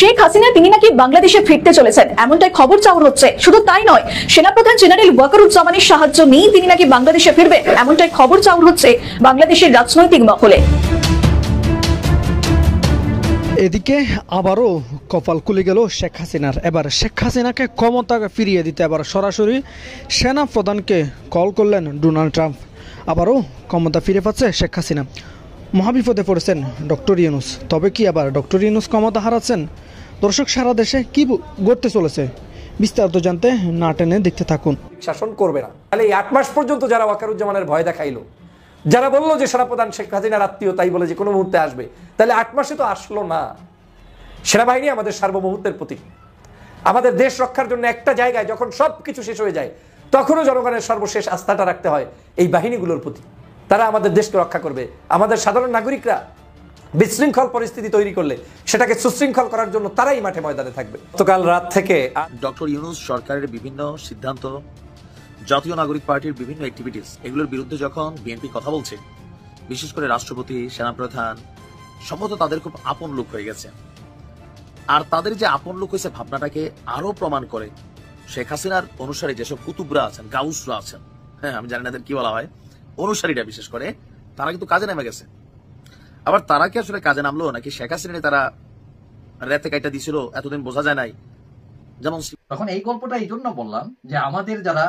শেখ হাসিনা তিনি নাকি বাংলাদেশে ফিরতে চলেছেন এমনটাই খবর চাউর হচ্ছে। শুধু তাই নয়, সেনাপ্রধান জেনারেল ওয়াকারুজ্জামানের সাহায্য নিয়ে তিনি নাকি বাংলাদেশে ফিরবে এমনটাই খবর চাউর হচ্ছে বাংলাদেশের রাজনৈতিক মহলে। এদিকে আবারও কপাল খুলে গেল শেখ হাসিনার। এবার শেখ হাসিনাকে ক্ষমতা ফিরিয়ে দিতে এবার সরাসরি সেনা প্রধানকে কল করলেন ডোনাল্ড ট্রাম্প। আবারও ক্ষমতা ফিরে পাচ্ছে শেখ হাসিনা। মহাবিপদে পড়েছেন ডক্টর ইউনূস। তবে কি আবার ডক্টর ইউনূস ক্ষমতা হারাচ্ছেন? দর্শক, সারা দেশে কি ঘটতে চলেছে বিস্তারিত জানতে না টেনে দেখতে থাকুন। শাসন করবে না। তাহলে এই 8 মাস পর্যন্ত যারা ওয়াকারুজ্জামানের ভয় দেখাইলো, যারা বললো যে সেনাপ্রধান শেখ হাসিনার আত্মীয় তাই বলে যে কোনো মুহূর্তে আসবে, তাহলে 8 মাসে তো আসলো না। সেনাবাহিনী আমাদের সার্বভৌমত্বের প্রতীক। আমাদের দেশ রক্ষার জন্য একটা জায়গায় যখন সবকিছু শেষ হয়ে যায়, তখনও জনগণের সর্বশেষ আস্থাটা রাখতে হয় এই বাহিনীগুলোর প্রতি। তারা আমাদের দেশকে রক্ষা করবে। আমাদের সাধারণ নাগরিকরা বিশৃঙ্খল পরিস্থিতি তৈরি করলে সেটাকে সুশৃঙ্খল করার জন্য তারাই মাঠে ময়দানে থাকবে। গতকাল রাত থেকে ডক্টর ইউনূস সরকারের বিভিন্ন সিদ্ধান্ত, জাতীয় নাগরিক পার্টির বিভিন্ন অ্যাক্টিভিটিস, এগুলোর বিরুদ্ধে যখন বিএনপি কথা বলছে, বিশেষ করে রাষ্ট্রপতি, সেনাপ্রধান সম্ভবত তাদের খুব আপন লোক হয়ে গেছে। আর তাদের যে আপন লোক হয়েছে ভাবনাটাকে আরো প্রমাণ করে শেখ হাসিনার অনুসারী যেসব কুতুবরা আছেন, গাউসরা আছেন, হ্যাঁ আমি জানি না কি বলা হয়, অনুসারীরা বিশেষ করে, তারা কিন্তু কাজে নেমে গেছে। আবার তারা কি আসলে কাজে নামলো নাকি শেখ হাসিনা তারা রেতে কাইটা দিছিল এতদিন বোঝা যায় নাই। যেমন তখন এই গল্পটা এই জন্য বললাম যে আমাদের যারা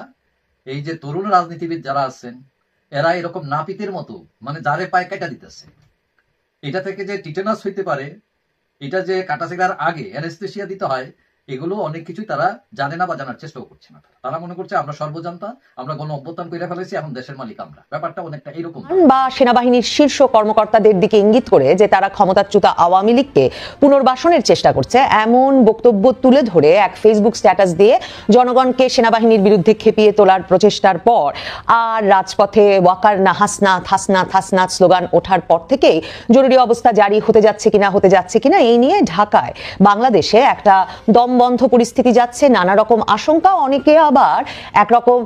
এই যে তরুণ রাজনীতিবিদ যারা আছেন, এরা এরকম নাপিতের মতো মানে যারে পায়ে কাটা দিতেছে। এটা থেকে যে টিটেনাস হইতে পারে, এটা যে কাটাছেড়ার আগে অ্যানেস্থেসিয়া দিতে হয়, এগুলো অনেক কিছুই তারা জানে না বা জানার চেষ্টাও করছে না। তারা মনে করছে আমরা সর্বজান্তা, আমরা গণ অভ্যুত্থান করে ফেলেছি, এখন দেশের মালিক আমরা। ব্যাপারটা অনেকটা এরকম। বা সেনাবাহিনীর শীর্ষ কর্মকর্তাদের দিকে ইঙ্গিত করে যে তারা ক্ষমতাচ্যুত আওয়ামী লীগকে পুনর্বাসনের চেষ্টা করছে, এমন বক্তব্য তুলে ধরে এক ফেসবুক স্ট্যাটাস দিয়ে জনগণকে সেনাবাহিনীর বিরুদ্ধে খেপিয়ে তোলার প্রচেষ্টার পর আর রাজপথে ওয়াকার না হাসনাত হাসনাত হাসনাত স্লোগান ওঠার পর থেকেই জরুরি অবস্থা জারি হতে যাচ্ছে কিনা এই নিয়ে ঢাকায় বাংলাদেশে একটা দমবন্ধ পরিস্থিতি যাচ্ছে। নানা রকম আশঙ্কা, অনেকে আবার একরকম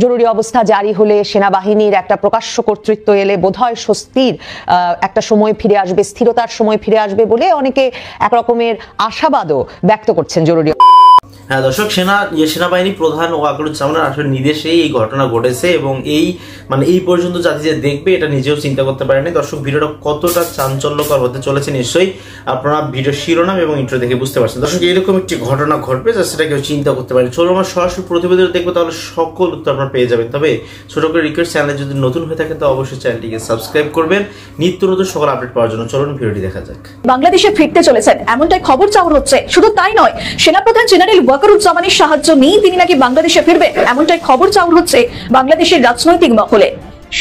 জরুরি অবস্থা জারি হলে সেনাবাহিনীর একটা প্রকাশ্য কর্তৃত্ব এলে বোধহয় স্বস্তির একটা সময় ফিরে আসবে, স্থিরতার সময় ফিরে আসবে বলে অনেকে একরকমের আশাবাদও ব্যক্ত করছেন। জরুরি হ্যাঁ দর্শক, সেনাবাহিনী প্রধান ওয়াকারুজ্জামানের আসলে নির্দেশেই এই ঘটনা ঘটেছে এবং এই পর্যন্ত জাতি যে দেখবে এটা নিজেও চিন্তা করতে পারেনি। দর্শক, ভিডিওটা কতটা চাঞ্চল্যকর হতে চলেছে নিশ্চয়ই আপনারা ভিডিও শিরোনাম এবং ইন্ট্রো দেখে বুঝতে পারছেন। দর্শক, এরকম একটি ঘটনা ঘটবে যা সেটা কেউ চিন্তা করতে পারেনি। চলো আমরা সরাসরি প্রতিবেদন দেখবো, তাহলে সকল উত্তর আপনারা পেয়ে যাবেন। তবে ছোট করে রিকোয়েস্ট, চ্যানেলে যদি নতুন হয়ে থাকেন তো অবশ্যই চ্যানেলটিকে সাবস্ক্রাইব করবেন নিত্য নতুন সকল আপডেট পাওয়ার জন্য। চলুন ভিডিওটি দেখা যাক। বাংলাদেশে ফিরতে চলেছেন এমনটাই খবর চাউর হচ্ছে। শুধু তাই নয়, সেনাপ্রধান জেনারেল ওয়াকারুজ্জামানের সাহায্য নিয়ে তিনি নাকি বাংলাদেশে ফিরবে এমনটাই খবর চাউর হচ্ছে বাংলাদেশের রাজনৈতিক মহলে।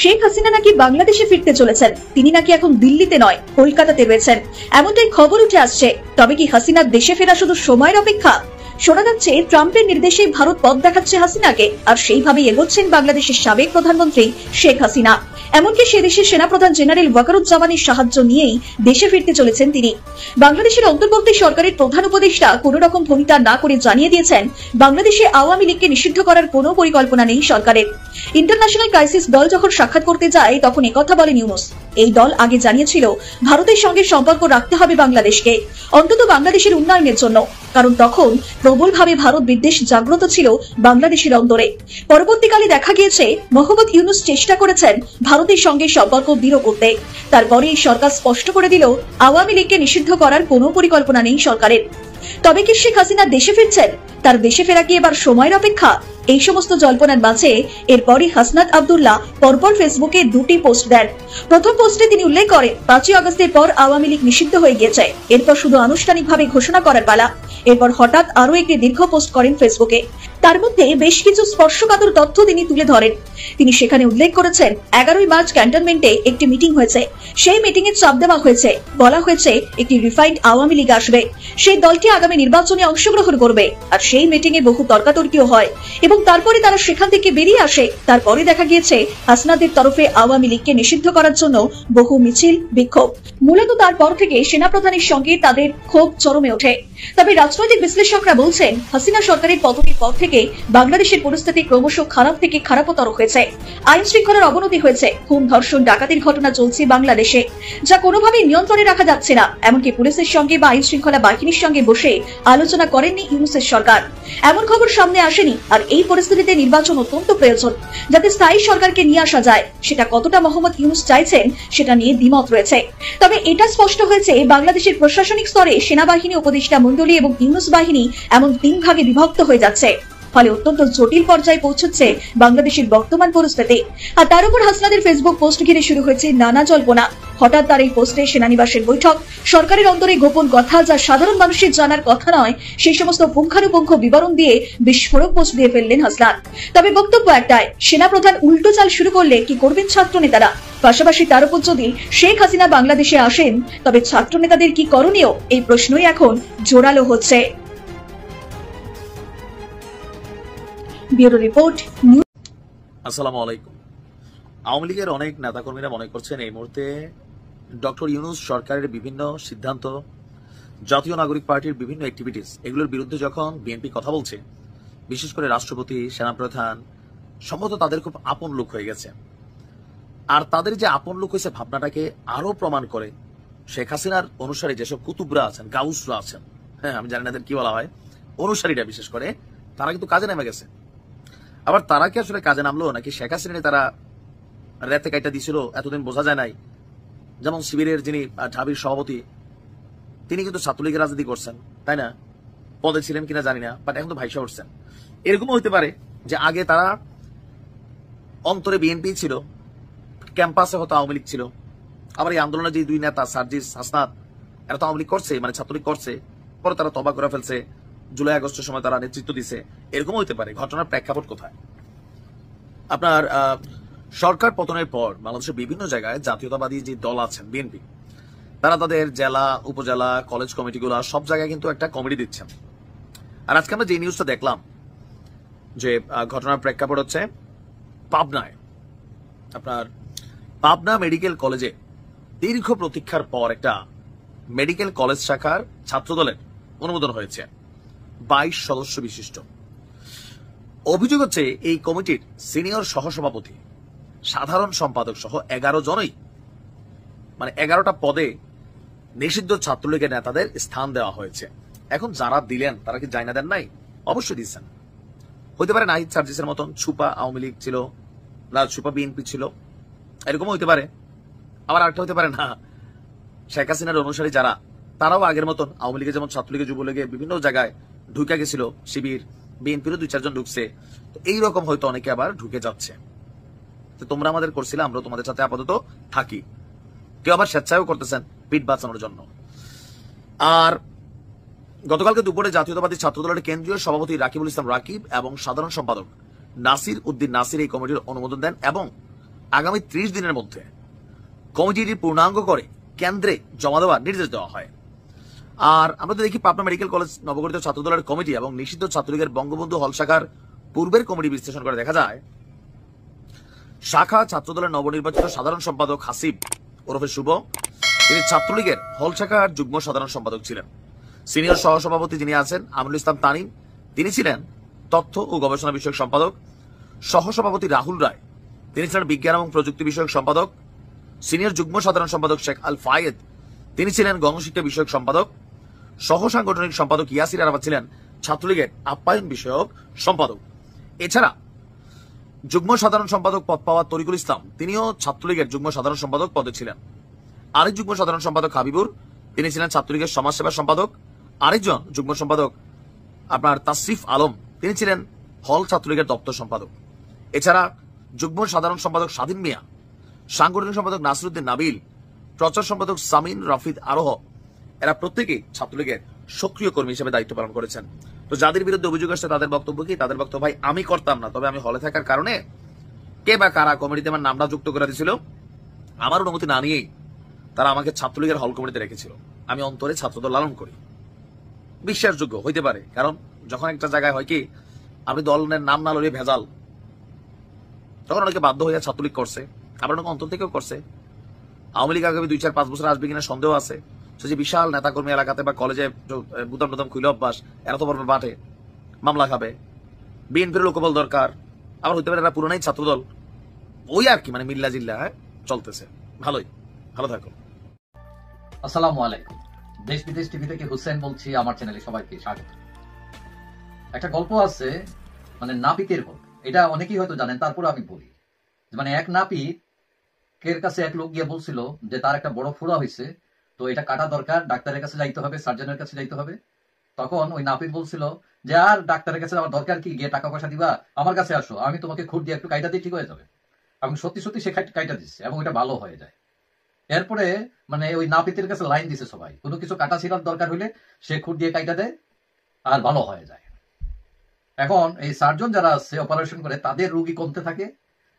শেখ হাসিনা নাকি বাংলাদেশে ফিরতে চলেছেন, তিনি নাকি এখন দিল্লিতে নয় কলকাতাতে রয়েছেন এমনটাই খবর উঠে আসছে। তবে কি হাসিনার দেশে ফেরা শুধু সময়ের অপেক্ষা? শোনা যাচ্ছে ট্রাম্পের নির্দেশে ভারত পথ দেখাচ্ছে হাসিনাকে, আর সেইভাবেই এগোচ্ছেন বাংলাদেশের সাবেক প্রধানমন্ত্রী শেখ হাসিনা। এমনকি সে দেশের সেনাপ্রধান জেনারেল ওয়াকারুজ্জামানের সাহায্য নিয়েই দেশে ফিরতে চলেছেন তিনি। বাংলাদেশের অন্তর্বর্তী সরকারের প্রধান উপদেষ্টা কোন রকম ভূমিকা না করে জানিয়ে দিয়েছেন বাংলাদেশে আওয়ামী লীগকে নিষিদ্ধ করার কোনো পরিকল্পনা নেই সরকারের। ইন্টারন্যাশনাল ক্রাইসিস দল যখন সাক্ষাৎ করতে যায় তখন একথা বলেন ইউনূস। এই দল আগে জানিয়েছিল ভারতের সঙ্গে সম্পর্ক রাখতে হবে বাংলাদেশকে, অন্তত বাংলাদেশের উন্নয়নের জন্য, কারণ তখন প্রবলভাবে ভারত বিদ্বেষ জাগ্রত ছিল বাংলাদেশের অন্তরে। পরবর্তীকালে দেখা গিয়েছে মোহাম্মদ ইউনূস চেষ্টা করেছেন ভারতের সঙ্গে সম্পর্ক দৃঢ় করতে। তারপরে সরকার স্পষ্ট করে দিল আওয়ামী লীগকে নিষিদ্ধ করার কোনো পরিকল্পনা নেই সরকারের। তবে কি শেখ হাসিনা দেশে ফিরছেন? তার দেশে ফেরা কি এবার সময়ের অপেক্ষা? এই সমস্ত জল্পনার মাঝে এরপরই হাসনাত আব্দুল্লাহ পরপর ফেসবুকে 2টি পোস্ট দেন। প্রথম পোস্টে তিনি উল্লেখ করেন 5ই আগস্টের পর আওয়ামী লীগ নিষিদ্ধ হয়ে গিয়েছে, এরপর শুধু আনুষ্ঠানিকভাবে ঘোষণা করার পালা। এরপর হঠাৎ আরো একটি দীর্ঘ পোস্ট করেন ফেসবুকে। তার মধ্যে বেশ কিছু স্পর্শকাতর তথ্য তিনি তুলে ধরেন। তিনি সেখানে উল্লেখ করেছেন 11ই মার্চ ক্যান্টনমেন্টে একটি মিটিং হয়েছে, সেই মিটিং এ চাপ দেওয়া হয়েছে, বলা হয়েছে একটি রিফাইন্ড আওয়ামী লীগ আসবে, সেই দলটি আগামী নির্বাচনে অংশগ্রহণ করবে। আর সেই মিটিং এ বহু তর্কাতর্কিও হয় এবং তারপরে তারা সেখান থেকে বেরিয়ে আসে। তারপরে দেখা গিয়েছে হাসনাদের তরফে আওয়ামী লীগকে নিষিদ্ধ করার জন্য বহু মিছিল বিক্ষোভ। মূলত তারপর থেকে সেনাপ্রধানের সঙ্গে তাদের ক্ষোভ চরমে ওঠে। তবে রাজনৈতিক বিশ্লেষকরা বলছেন হাসিনা সরকারের পতনের পর থেকে থেকে বাংলাদেশের পরিস্থিতি ক্রমশ খারাপ থেকে খারাপতর হয়েছে। আইন শৃঙ্খলার অবনতি হয়েছে, খুন ধর্ষণ ডাকাতির ঘটনা চলছে বাংলাদেশে, যা কোনোভাবেই নিয়ন্ত্রণে রাখা যাচ্ছে না। এমনকি পুলিশের সঙ্গে বা আইন শৃঙ্খলা বাহিনীর সঙ্গে বসে আলোচনা করেননি ইউনূসের সরকার। এমন খবর সামনে আসেনি। আর এই পরিস্থিতিতে নির্বাচন অত্যন্ত প্রয়োজন, যাতে স্থায়ী সরকারকে নিয়ে আসা যায়। সেটা কতটা মোহাম্মদ ইউনূস চাইছেন সেটা নিয়ে দ্বিমত রয়েছে। তবে এটা স্পষ্ট হয়েছে, বাংলাদেশের প্রশাসনিক স্তরে সেনাবাহিনী, উপদেষ্টা মণ্ডলী এবং ইউনূস বাহিনী এমন 3 ভাগে বিভক্ত হয়ে যাচ্ছে। ফলে অত্যন্ত জটিল পর্যায়ে পৌঁছচ্ছে বাংলাদেশের বর্তমান পরিস্থিতি। আর তার উপর হাসনাদের ফেসবুক পোস্ট ঘিরে শুরু হয়েছে নানা জল্পনা। হঠাৎ তার এই পোস্টে সেনানিবাসের বৈঠক, সরকারের অন্তরে গোপন কথা যা সাধারণ মানুষের জানার কথা নয়, সেই সমস্ত পুঙ্খানুপুঙ্খ বিবরণ দিয়ে বিস্ফোরক পোস্ট দিয়ে ফেললেন হাসনাত। তবে বক্তব্য একটাই, সেনাপ্রধান উল্টো চাল শুরু করলে কি করবেন ছাত্র নেতারা? পাশাপাশি তার উপর যদি শেখ হাসিনা বাংলাদেশে আসেন, তবে ছাত্র নেতাদের কি করণীয়? এই প্রশ্নই এখন জোরালো হচ্ছে। Bureau report. আসসালামু আলাইকুম। আওয়ামী লীগের অনেক নেতাকর্মীরা মনে করছেন এই মুহূর্তে ডক্টর ইউনূস সরকারের বিভিন্ন সিদ্ধান্ত, জাতীয় নাগরিক পার্টির বিভিন্ন অ্যাক্টিভিটিস, এগুলোর বিরুদ্ধে যখন বিএনপি কথা বলছে, বিশেষ করে রাষ্ট্রপতি, সেনাপ্রধান, সম্ভবত তাদের খুব আপন লোক হয়ে গেছে। আর তাদের যে আপন লোক হয়েছে ভাবনাটাকে আরো প্রমাণ করে শেখ হাসিনার অনুসারী যেসব কুতুবরা আছেন, গাউসরা আছেন, হ্যাঁ আমি জানি না এদের কি বলা হয়, অনুসারীরা বিশেষ করে, তারা কিন্তু কাজে নেমে গেছে। আবার তারা কি আসলে কাজে নামলো নাকি শেখ হাসিনা তারা রেতে কাইটা দিছিল এতদিন বোঝা যায় নাই। যেমন শিবিরের যিনি ঢাবির সভাপতি, তিনি কিন্তু ছাত্রলীগের রাজনীতি করছেন, তাই না? পদে ছিলেন কিনা জানি না, বাট এখন তো ভাইসা উঠছেন। এরকমও হইতে পারে যে আগে তারা অন্তরে বিএনপি ছিল, ক্যাম্পাসে হয়তো আওয়ামী লীগ ছিল। আবার এই আন্দোলনের যে 2 নেতা সার্জিস, হাসনাত, এরা তো আওয়ামী লীগ করছে, মানে ছাত্রলীগ করছে, পরে তারা তবা করে ফেলছে, জুলাই আগস্টের সময় তারা নেতৃত্ব দিছে। এরকমও হইতে পারে। ঘটনার প্রেক্ষাপট কোথায়? আপনার সরকার পতনের পর বাংলাদেশের বিভিন্ন জায়গায় জাতীয়তাবাদী যে দল আছেন বিএনপি, তারা তাদের জেলা, উপজেলা, কলেজ কমিটিগুলো সব জায়গায় কিন্তু একটা কমিটি দিচ্ছেন। আর আজকে আমরা যে নিউজটা দেখলাম, যে ঘটনার প্রেক্ষাপট হচ্ছে পাবনায়, আপনার পাবনা মেডিকেল কলেজে দীর্ঘ প্রতীক্ষার পর একটা মেডিকেল কলেজ শাখার ছাত্রদলের অনুমোদন হয়েছে, 22 সদস্য বিশিষ্ট। অভিযোগ হচ্ছে এই কমিটির সিনিয়র সহসভাপতি, সাধারণ সম্পাদক সহ 11 জনই, মানে 11টা পদে নিষিদ্ধ ছাত্রলীগের নেতাদের স্থান দেওয়া হয়েছে। এখন যারা দিলেন তারা কি জায়না দেন নাই? অবশ্যই দিচ্ছেন। হইতে পারে নাহিদ সার্জিসের মতন ছুপা আওয়ামী লীগ ছিল, লাল ছুপা বিএনপি ছিল, এরকমও হইতে পারে। আবার আরেকটা হইতে পারে না, শেখ হাসিনার অনুসারী যারা, তারাও আগের মতন আওয়ামী লীগের যেমন ছাত্রলীগের, যুবলীগের বিভিন্ন জায়গায় ঢুকে গেছিল, শিবির, বিএনপিরও 2-4 জন ঢুকছে, তো এইরকম হয়তো অনেকে আবার ঢুকে যাচ্ছে। তো তোমরা আমাদের করছিলে, আমরা তোমাদের সাথে আপাতত থাকি। কেউ আবার স্বেচ্ছায়ও করতেছেন পিঠ বাঁচানোর জন্য। আর গতকালকে দুপুরে জাতীয়তাবাদী ছাত্রদলের কেন্দ্রীয় সভাপতি রাকিবুল ইসলাম রাকিব এবং সাধারণ সম্পাদক নাসির উদ্দিন নাসির এই কমিটির অনুমোদন দেন এবং আগামী 30 দিনের মধ্যে কমিটিটি পূর্ণাঙ্গ করে কেন্দ্রে জমা দেওয়ার নির্দেশ দেওয়া হয়। আর আমরা তো দেখি পাবনা মেডিকেল কলেজ নবগঠিত ছাত্রদলের কমিটি এবং নিষিদ্ধ ছাত্রলীগের বঙ্গবন্ধু হল শাখার পূর্বের কমিটি বিশ্লেষণ করে দেখা যায়, শাখা ছাত্রদলের নবনির্বাচিত সাধারণ সম্পাদক হাসিব ওরফে শুভ, তিনি ছাত্রলীগের হল শাখার যুগ্ম সাধারণ সম্পাদক ছিলেন। সিনিয়র সহসভাপতি যিনি আছেন আমিনুল ইসলাম তানিম, তিনি ছিলেন তথ্য ও গবেষণা বিষয়ক সম্পাদক। সহসভাপতি রাহুল রায়, তিনি ছিলেন বিজ্ঞান এবং প্রযুক্তি বিষয়ক সম্পাদক। সিনিয়র যুগ্ম সাধারণ সম্পাদক শেখ আল ফায়েদ, তিনি ছিলেন গণশিক্ষা বিষয়ক সম্পাদক। সহ সাংগঠনিক সম্পাদক ইয়াসির আরাফাত ছিলেন ছাত্রলীগের আপ্যায়ন বিষয়ক সম্পাদক। এছাড়া যুগ্ম সাধারণ সম্পাদক পদ পাওয়া তরিকুল ইসলাম, তিনিও ছাত্রলীগের যুগ্ম সাধারণ সম্পাদক পদে ছিলেন। আরেক যুগ্ম সাধারণ সম্পাদক হাবিবুর, তিনি ছিলেন ছাত্রলীগের সমাজসেবা সম্পাদক। আরেকজন যুগ্ম সম্পাদক আপনার তাসরিফ আলম, তিনি ছিলেন হল ছাত্রলীগের দপ্তর সম্পাদক। এছাড়া যুগ্ম সাধারণ সম্পাদক স্বাধীন মিয়া, সাংগঠনিক সম্পাদক নাসিরউদ্দিন নাবিল, প্রচার সম্পাদক সামিন রাফিদ আরোহ, এরা প্রত্যেকেই ছাত্রলীগের সক্রিয় কর্মী হিসেবে দায়িত্ব পালন করেছেন। তো যাদের বিরুদ্ধে অভিযোগ আসছে তাদের বক্তব্য কি? তাদের বক্তব্য, ভাই আমি করতাম না, তবে আমি হলে থাকার কারণে কে বা কারা কমিটিতে আমার নামটা যুক্ত করে দিয়েছিল, আমার অনুমতি না নিয়েই তারা আমাকে ছাত্রলীগের হল কমিটিতে রেখেছিল। আমি অন্তরে ছাত্রদল লালন করি, বিশ্বাসযোগ্য হইতে পারে। কারণ যখন একটা জায়গায় হয় কি, আপনি দলের নাম না লড়িয়ে ভেজাল, তখন অনেকে বাধ্য হইয়া ছাত্রলীগ করছে, আবার অনেকে অন্তর থেকেও করছে। আওয়ামী লীগ আগামী 2-4-5 বছর আসবে কিনা সন্দেহ আছে। যে বিশাল নেতাকর্মী এলাকাতে বা কলেজে বুতাম টুতাম খুলে অভ্যাস, এরা তো পারবে বাটে মামলা খাবে, বিএনপির লোকবল দরকার, আবার হইতে পারে এরা পুরোনাই ছাত্রদল, ওই আর কি, মানে মিল্লা জিল্লা চলতেছে। ভালোই, ভালো থাকো। আসসালামু আলাইকুম। দেশ বিদেশ টিভি থেকে হুসেন বলছি, আমার চ্যানেলে সবাইকে স্বাগত। একটা গল্প আছে, মানে নাপিতের গল্প। এটা অনেকেই হয়তো জানেন, তারপরে আমি বলি। মানে এক নাপিতের কাছে এক লোক গিয়ে বলছিল যে তার একটা বড় ফোড়া হয়েছে, তো এটা কাটা দরকার, ডাক্তারের কাছে যাইতে হবে, সার্জনের কাছে যাইতে হবে। তখন ওই নাপিত বলছিল যে আর ডাক্তারের কাছে যাওয়ার দরকার কি, গিয়ে টাকা পয়সা দিবা, আমার কাছে আসো, আমি তোমাকে খুঁট দিয়ে একটু কাইটা দিয়ে ঠিক হয়ে যাবে। এবং সত্যি সত্যি সে কাইটা দিচ্ছে এবং এটা ভালো হয়ে যায়। এরপরে মানে ওই নাপিতের কাছে লাইন দিছে সবাই, কোনো কিছু কাটা ছিঁড়ার দরকার হইলে সে খুঁট দিয়ে কাইটা দেয় আর ভালো হয়ে যায়। এখন এই সার্জন যারা আছে অপারেশন করে, তাদের রোগী কমতে থাকে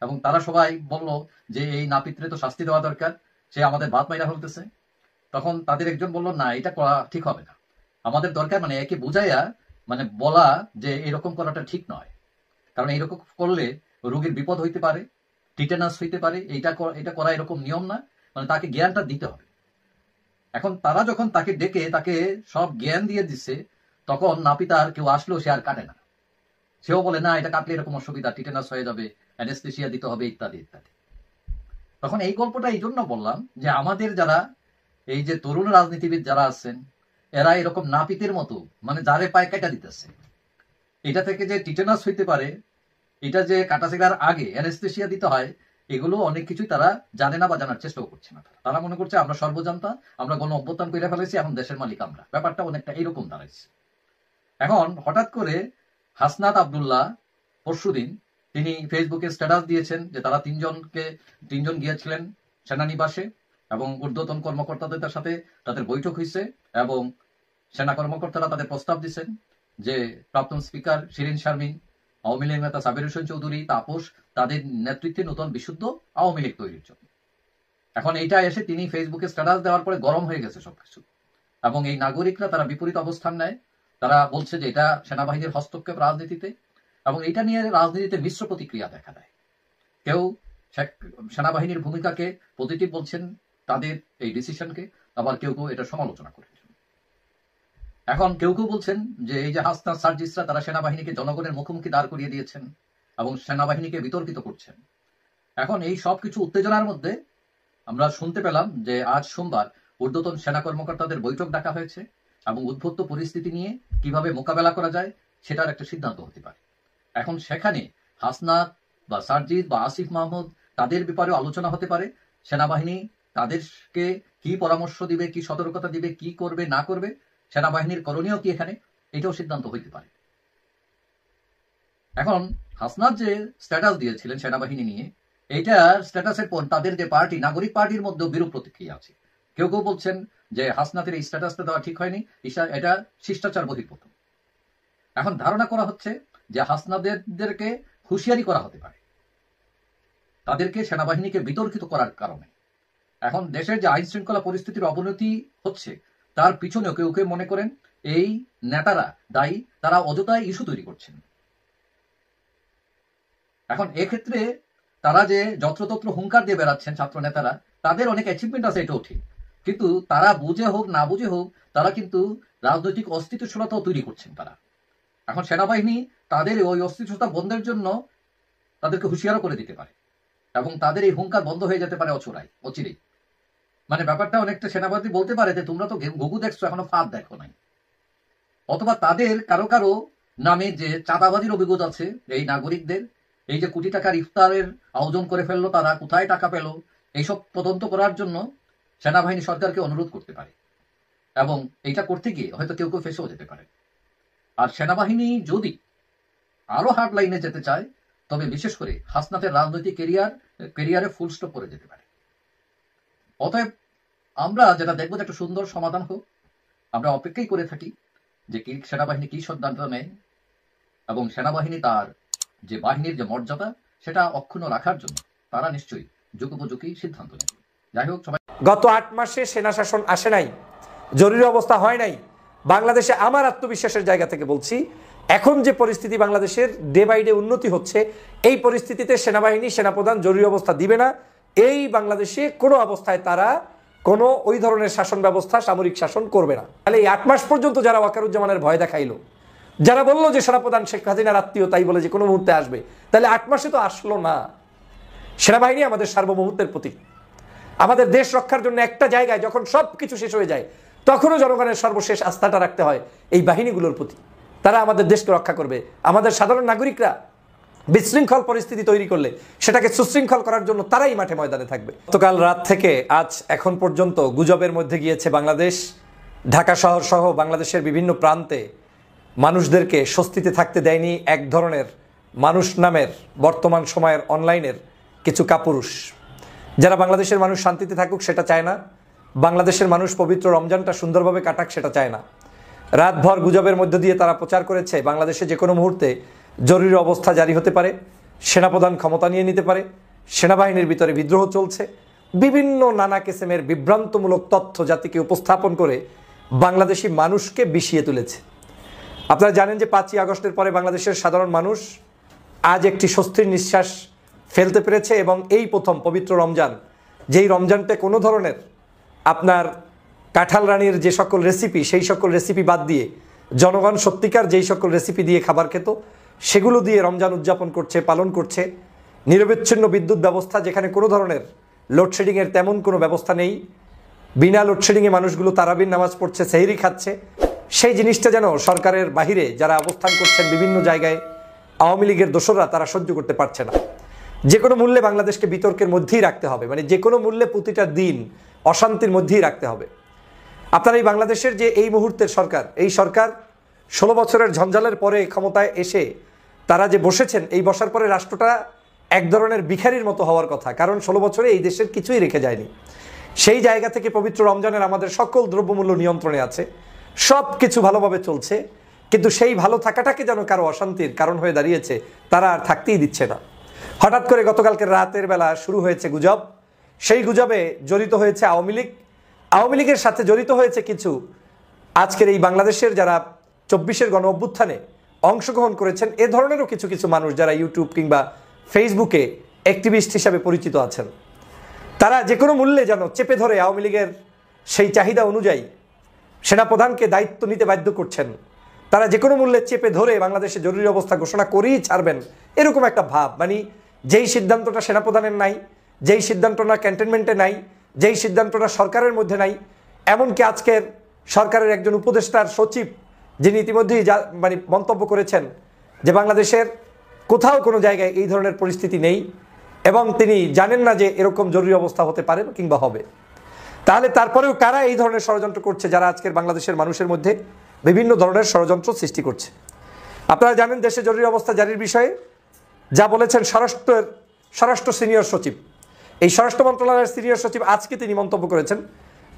এবং তারা সবাই বলল যে এই নাপিতরে তো শাস্তি দেওয়া দরকার, সে আমাদের ভাত মাইরা ফেলতেছে। তখন তাদের একজন বলল না, এটা করা ঠিক হবে না, আমাদের দরকার মানে একে বুঝাইয়া মানে বলা যে এরকম করাটা ঠিক নয়, কারণ এইরকম করলে রোগীর বিপদ হইতে পারে, টিটেনাস হইতে পারে, এটা করা এরকম নিয়ম না, মানে তাকে জ্ঞানটা দিতে হবে। এখন তারা যখন তাকে ডেকে তাকে সব জ্ঞান দিয়ে দিচ্ছে, তখন নাপিত আর কেউ আসলেও সে আর কাটে না। সেও বলে না, এটা কাটলে এরকম অসুবিধা, টিটেনাস হয়ে যাবে, অ্যানেস্থেসিয়া দিতে হবে, ইত্যাদি ইত্যাদি। তখন এই গল্পটা এই জন্য বললাম যে আমাদের যারা এই যে তরুণ রাজনীতিবিদ যারা আছেন, এরা এরকম নাপিতের মতো, মানে যারে পায়ে কাটা দিতেছে। এটা থেকে যে টিটেনাস হইতে পারে, এটা যে কাটাছেড়ার আগে অ্যানেস্থেসিয়া দিতে হয়, এগুলো অনেক কিছুই তারা জানে না বা জানার চেষ্টাও করছে না। তারা মনে করছে আমরা সর্বজান্তা, আমরা গণ অভ্যুত্থান করে ফেলেছি, এখন দেশের মালিক আমরা। ব্যাপারটা অনেকটা এইরকম দাঁড়াইছে। এখন হঠাৎ করে হাসনাত আব্দুল্লাহ পরশুদিন তিনি ফেসবুকে স্ট্যাটাস দিয়েছেন যে তারা তিনজন গিয়েছিলেন সেনানিবাসে এবং ঊর্ধ্বতন কর্মকর্তাদের সাথে তাদের বৈঠক হয়েছে এবং সেনা কর্মকর্তারা তাদের প্রস্তাব দিচ্ছেন যে প্রাক্তন স্পিকার শিরিন শারমিন, আওয়ামী লীগ নেতা সাবির হোসেন চৌধুরী, তাপস, তাদের নেতৃত্বে নতুন বিশুদ্ধ আওয়ামী লীগ তৈরির জন্য। এখন এইটা এসে তিনি ফেসবুকে স্ট্যাটাস দেওয়ার পরে গরম হয়ে গেছে সবকিছু, এবং এই নাগরিকরা তারা বিপরীত অবস্থান নেয়। তারা বলছে যে এটা সেনাবাহিনীর হস্তক্ষেপ রাজনীতিতে, এবং এটা নিয়ে রাজনীতিতে মিশ্র প্রতিক্রিয়া দেখা দেয়। কেউ সেনাবাহিনীর ভূমিকাকে পজিটিভ বলছেন, তাদের এই ডিসিশনকে, আবার কেউ কেউ এটা সমালোচনা করেছেন। এখন কেউ কেউ বলছেন যে এই যে হাসনাত সার্জিসরা তারা সেনাবাহিনীকে জনগণের মুখোমুখি দাঁড় করিয়ে দিয়েছেন এবং সেনাবাহিনীকে বিতর্কিত করছেন। এখন এই সব কিছু উত্তেজনার মধ্যে আমরা শুনতে পেলাম যে আজ সোমবার ঊর্ধ্বতন সেনা কর্মকর্তাদের বৈঠক ডাকা হয়েছে এবং উদ্ভূত পরিস্থিতি নিয়ে কিভাবে মোকাবেলা করা যায় সেটার একটা সিদ্ধান্ত হতে পারে। এখন সেখানে হাসনাত বা সার্জিস বা আসিফ মাহমুদ তাদের ব্যাপারে আলোচনা হতে পারে। সেনাবাহিনী তাদেরকে কি পরামর্শ দিবে, কি সতর্কতা দিবে, কি করবে না করবে, সেনাবাহিনীর করণীয় কি, এখানে এটাও সিদ্ধান্ত হইতে পারে। এখন হাসনাত যে স্ট্যাটাস দিয়েছিলেন সেনাবাহিনী নিয়ে, এইটার স্ট্যাটাসের পর তাদের যে পার্টি নাগরিক পার্টির মধ্যেও বিরূপ প্রতিক্রিয়া আছে। কেউ কেউ বলছেন যে হাসনাতের এই স্ট্যাটাসটা দেওয়া ঠিক হয়নি, এটা শিষ্টাচার বহির্ভূত। এখন ধারণা করা হচ্ছে যে হাসনাতদেরকে হুঁশিয়ারি করা হতে পারে, তাদেরকে সেনাবাহিনীকে বিতর্কিত করার কারণে। এখন দেশের যে আইন শৃঙ্খলা পরিস্থিতির অবনতি হচ্ছে, তার পিছনেও কেউ কেউ মনে করেন এই নেতারা দায়ী, তারা অযথাই ইস্যু তৈরি করছেন। এখন এক্ষেত্রে তারা যে যত্রতত্র হুঙ্কার দিয়ে বেড়াচ্ছেন ছাত্র নেতারা, তাদের অনেক অ্যাচিভমেন্ট আছে, এটাও ঠিক, কিন্তু তারা বুঝে হোক না বুঝে হোক তারা কিন্তু রাজনৈতিক অস্থিতিশীলতাও তৈরি করছেন তারা। এখন সেনাবাহিনী তাদের ওই অস্থিতিশীলতা বন্ধের জন্য তাদেরকে হুঁশিয়ারও করে দিতে পারে এবং তাদের এই হুঙ্কার বন্ধ হয়ে যেতে পারে অচিরেই। মানে ব্যাপারটা অনেকটা সেনাবাহিনী বলতে পারে যে তোমরা তো ঘুঘু দেখছো, এখনো ফাঁদ দেখো নাই। অথবা তাদের কারো কারো নামে যে চাঁদাবাজির অভিযোগ আছে এই নাগরিকদের, এই যে কোটি টাকার ইফতারের আয়োজন করে ফেললো, তারা কোথায় টাকা পেল, এইসব তদন্ত করার জন্য সেনাবাহিনী সরকারকে অনুরোধ করতে পারে এবং এইটা করতে গিয়ে হয়তো কেউ কেউ ফেঁসেও যেতে পারে। আর সেনাবাহিনী যদি আরো হার্ড লাইনে যেতে চায়, তবে বিশেষ করে হাসনাতের রাজনৈতিক কেরিয়ারে ফুল স্টপ করে যেতে পারে। অতএব আমরা যেটা দেখবো যে একটা সুন্দর সমাধান হোক, আমরা অপেক্ষাই করে থাকি যে সেনাবাহিনী কি সিদ্ধান্ত নেয় এবং সেনাবাহিনী তার যে বাহিনীর যে মর্যাদা সেটা অক্ষুণ্ণ রাখার জন্য তারা নিশ্চয়ই যুগোপযোগী সিদ্ধান্ত নেবে। যাই হোক, সবাই গত 8 মাসে সেনা শাসন আসে নাই, জরুরি অবস্থা হয় নাই। বাংলাদেশে আমার আত্মবিশ্বাসের জায়গা থেকে বলছি, এখন যে পরিস্থিতি বাংলাদেশের ডে বাই ডে উন্নতি হচ্ছে, এই পরিস্থিতিতে সেনাবাহিনী সেনাপ্রধান জরুরি অবস্থা দিবে না। এই বাংলাদেশে কোনো অবস্থায় তারা কোনো ওই ধরনের শাসন ব্যবস্থা, সামরিক শাসন করবে না। তাহলে এই 8 মাস পর্যন্ত যারা ওয়াকারুজ্জামানের ভয় দেখাইলো, যারা বললো যে সেনাপ্রধান শেখ হাসিনার আত্মীয় তাই বলে যে কোনো মুহূর্তে আসবে, তাহলে 8 মাসে তো আসলো না। সেনাবাহিনী আমাদের সার্বভৌমত্বের প্রতীক। আমাদের দেশ রক্ষার জন্য একটা জায়গায় যখন সব কিছু শেষ হয়ে যায়, তখনও জনগণের সর্বশেষ আস্থাটা রাখতে হয় এই বাহিনীগুলোর প্রতি। তারা আমাদের দেশকে রক্ষা করবে। আমাদের সাধারণ নাগরিকরা বিশৃঙ্খল পরিস্থিতি তৈরি করলে সেটাকে সুশৃঙ্খল করার জন্য তারাই মাঠে ময়দানে থাকবে। গতকাল রাত থেকে আজ এখন পর্যন্ত গুজবের মধ্যে গিয়েছে বাংলাদেশ। ঢাকা শহর সহ বাংলাদেশের বিভিন্ন প্রান্তে মানুষদেরকে স্বস্তিতে থাকতে দেয়নি এক ধরনের মানুষ নামের বর্তমান সময়ের অনলাইনের কিছু কাপুরুষ, যারা বাংলাদেশের মানুষ শান্তিতে থাকুক সেটা চায় না, বাংলাদেশের মানুষ পবিত্র রমজানটা সুন্দরভাবে কাটাক সেটা চায় না। রাতভর গুজবের মধ্য দিয়ে তারা প্রচার করেছে বাংলাদেশে যে কোনো মুহূর্তে জরুরি অবস্থা জারি হতে পারে, সেনাপ্রধান ক্ষমতা নিয়ে নিতে পারে, সেনাবাহিনীর ভিতরে বিদ্রোহ চলছে, বিভিন্ন নানা কিসিমের বিভ্রান্তমূলক তথ্য জাতিকে উপস্থাপন করে বাংলাদেশি মানুষকে বিষিয়ে তুলেছে। আপনারা জানেন যে 5ই আগস্টের পরে বাংলাদেশের সাধারণ মানুষ আজ একটি স্বস্তির নিঃশ্বাস ফেলতে পেরেছে এবং এই প্রথম পবিত্র রমজান, যেই রমজানটা কোনো ধরনের আপনার কাঁঠাল রানীর যে সকল রেসিপি সেই সকল রেসিপি বাদ দিয়ে জনগণ সত্যিকার যেই সকল রেসিপি দিয়ে খাবার খেত সেগুলো দিয়ে রমজান উদযাপন করছে, পালন করছে। নিরবিচ্ছিন্ন বিদ্যুৎ ব্যবস্থা, যেখানে কোনো ধরনের লোডশেডিংয়ের তেমন কোনো ব্যবস্থা নেই, বিনা লোডশেডিংয়ে মানুষগুলো তারাবির নামাজ পড়ছে, সেহরি খাচ্ছে। সেই জিনিসটা যেন সরকারের বাহিরে যারা অবস্থান করছেন বিভিন্ন জায়গায় আওয়ামী লীগের দোসররা তারা সহ্য করতে পারছে না। যে কোনো মূল্যে বাংলাদেশকে বিতর্কের মধ্যেই রাখতে হবে, মানে যে কোনো মূল্যে প্রতিটা দিন অশান্তির মধ্যেই রাখতে হবে। আপনারা এই বাংলাদেশের যে এই মুহূর্তের সরকার, এই সরকার 16 বছরের ঝঞ্ঝালের পরে ক্ষমতায় এসে তারা যে বসেছেন, এই বসার পরে রাষ্ট্রটা এক ধরনের ভিখারির মতো হওয়ার কথা, কারণ 16 বছরে এই দেশের কিছুই রেখে যায়নি। সেই জায়গা থেকে পবিত্র রমজানের আমাদের সকল দ্রব্যমূল্য নিয়ন্ত্রণে আছে, সব কিছু ভালোভাবে চলছে, কিন্তু সেই ভালো থাকাটাকে যেন কারো অশান্তির কারণ হয়ে দাঁড়িয়েছে, তারা আর থাকতেই দিচ্ছে না। হঠাৎ করে গতকালকে রাতের বেলা শুরু হয়েছে গুজব, সেই গুজবে জড়িত হয়েছে আওয়ামী লীগ, আওয়ামী লীগের সাথে জড়িত হয়েছে কিছু আজকের এই বাংলাদেশের যারা 24-এর গণ অভ্যুত্থানে অংশগ্রহণ করেছেন এ ধরনেরও কিছু কিছু মানুষ যারা ইউটিউব কিংবা ফেসবুকে অ্যাক্টিভিস্ট হিসাবে পরিচিত আছেন। তারা যে কোনো মূল্যে যেন চেপে ধরে আওয়ামী লীগের সেই চাহিদা অনুযায়ী সেনাপ্রধানকে দায়িত্ব নিতে বাধ্য করছেন। তারা যে কোনো মূল্যে চেপে ধরে বাংলাদেশে জরুরি অবস্থা ঘোষণা করেই ছাড়বেন, এরকম একটা ভাব। মানে যেই সিদ্ধান্তটা সেনাপ্রধানের নাই, যেই সিদ্ধান্তটা ক্যান্টনমেন্টে নাই, যেই সিদ্ধান্তটা সরকারের মধ্যে নাই, এমনকি আজকের সরকারের একজন উপদেষ্টার সচিব যিনি ইতিমধ্যেই মানে মন্তব্য করেছেন যে বাংলাদেশের কোথাও কোনো জায়গায় এই ধরনের পরিস্থিতি নেই এবং তিনি জানেন না যে এরকম জরুরি অবস্থা হতে পারে কিংবা হবে। তাহলে তারপরেও কারা এই ধরনের ষড়যন্ত্র করছে, যারা আজকের বাংলাদেশের মানুষের মধ্যে বিভিন্ন ধরনের ষড়যন্ত্র সৃষ্টি করছে। আপনারা জানেন দেশে জরুরি অবস্থা জারির বিষয়ে যা বলেছেন স্বরাষ্ট্র সিনিয়র সচিব, এই স্বরাষ্ট্র মন্ত্রণালয়ের সিনিয়র সচিব আজকে তিনি মন্তব্য করেছেন।